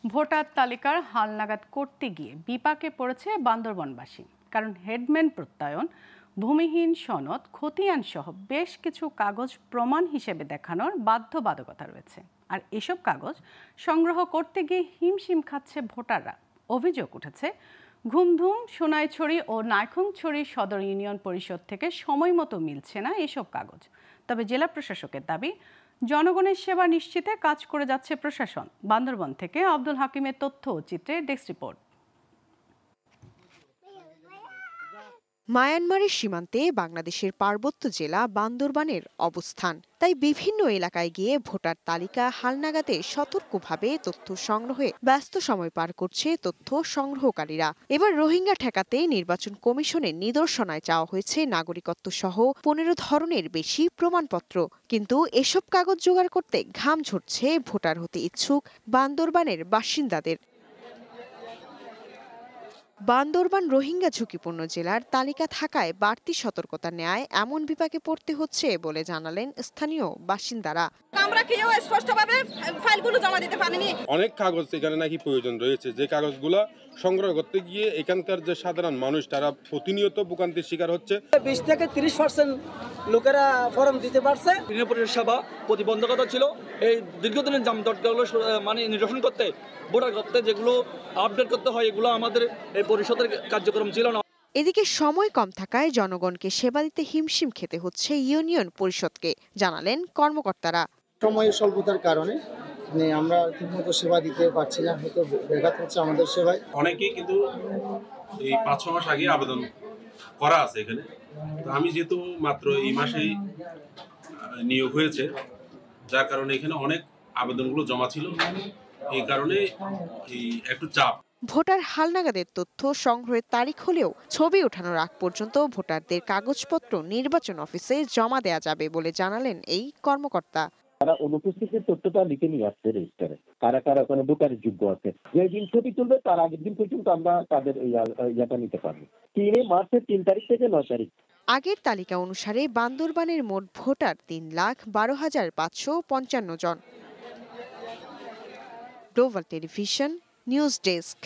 Voter তালিকার হালনাগাদ করতে গিয়ে বিপাকে পড়েছে বান্দরবনবাসী। কারণ হেডম্যান প্রত্যয়ন, ভূমিহীন সনদ, খতিয়ান সহ বেশ কিছু কাগজ প্রমাণ হিসেবে দেখানোর বাধ্যবাধকতা রয়েছে। আর এসব কাগজ সংগ্রহ করতে গিয়ে হিমশিম খাচ্ছে ভোটাররা। অভিযোগ উঠেছে ঘুমধুম, সোনাইছড়ি ও নাইখংছড়ি সদর ইউনিয়ন পরিষদ থেকে সময় মতো মিলছে না এসব কাগজ। তবে জেলা প্রশাসকের দাবি, জনগণের সেবা নিশ্চিতে কাজ করে যাচ্ছে প্রশাসন। বান্দরবন থেকে আব্দুল হাকিমের তথ্য ও চিত্রে ডেস্ক রিপোর্ট। মায়ানমারের সীমান্তে বাংলাদেশের পার্বত্য জেলা বান্দরবানের অবস্থান। তাই বিভিন্ন এলাকায় গিয়ে ভোটার তালিকা হালনাগাদে সতর্কভাবে তথ্য সংগ্রহে ব্যস্ত সময় পার করছে তথ্য সংগ্রহকারীরা। এবার রোহিঙ্গা ঠেকাতে নির্বাচন কমিশনের নিদর্শনায় চাওয়া হয়েছে নাগরিকত্ব সহ 15 ধরনের বেশি প্রমাণপত্র। কিন্তু এসব কাগজ জোগাড় করতে ঘাম ঝরছে ভোটার হতে ইচ্ছুক বান্দরবানের বাসিন্দাদের। বান্দরবান রোহিঙ্গা ঝুঁকিপূর্ণ জেলার তালিকা থাকায় বাড়তি সতর্কতা নেয় এমন বিপাকে পড়তে হচ্ছে বলে জানালেন স্থানীয় বাসিন্দারা। আমরা কেউ স্পষ্টভাবে ফাইলগুলো জমা দিতে পারিনি। অনেক কাগজ এখানে নাকি প্রয়োজন রয়েছে, যে কাগজগুলো সংগ্রহ করতে গিয়ে এখানকার যে সাধারণ মানুষ তারা প্রতিনিয়ত ভোগান্তির শিকার হচ্ছে। 20 থেকে 30% লোকেরা ফর্ম দিতে পারছে। সেবা প্রতিবন্ধকতা ছিল, এই দীর্ঘদিনের জামজটগুলো মানে নিরসন করতে, ভোটার করতে যেগুলো আপডেট করতে হয়, এগুলো আমাদের এই পরিষদের কার্যক্রম ছিল না। এদিকে সময় কম থাকায় জনগণকে সেবা দিতে হিমশিম খেতে হচ্ছে ইউনিয়ন পরিষদকে, জানালেন কর্মকর্তারা। সময়ের স্বল্পতার কারণে আমরা ঠিকমতো সেবা দিতে পারছি না, হয়তো ব্যাঘাত হচ্ছে আমাদের সেবায়। অনেকেই কিন্তু এই 5-6 মাস আগে আবেদন করা আছে এখানে। তো আমি যেহেতু মাত্র এই মাসেই নিয়োগ হয়েছে, যার কারণে এখানে অনেক আবেদনগুলো জমা ছিল, এই কারণে একটু চাপ। ভোটার হালনাগাদের তথ্য সংগ্রহের তারিখ হলেও ছবি ওঠানোর আগ পর্যন্ত ভোটারদের কাগজপত্র নির্বাচন অফিসে জমা দেয়া যাবে বলে জানালেন এই কর্মকর্তা। তারা অনুপস্থিতির তথ্যটা লিখে নিয়ে আসছে রেজিস্টারে, কারা কারা ওখানে ভোটারের যোগ্য আছে। যেদিন ছবি তুলবে তার আগের দিন পর্যন্ত আমরা তাদের ইয়াটা নিতে পারবো। 3 মার্চের 3 তারিখ থেকে 9 তারিখ। আগের তালিকা অনুসারে বান্দরবানের মোট ভোটার 3,12,555 জন। Global television news desk.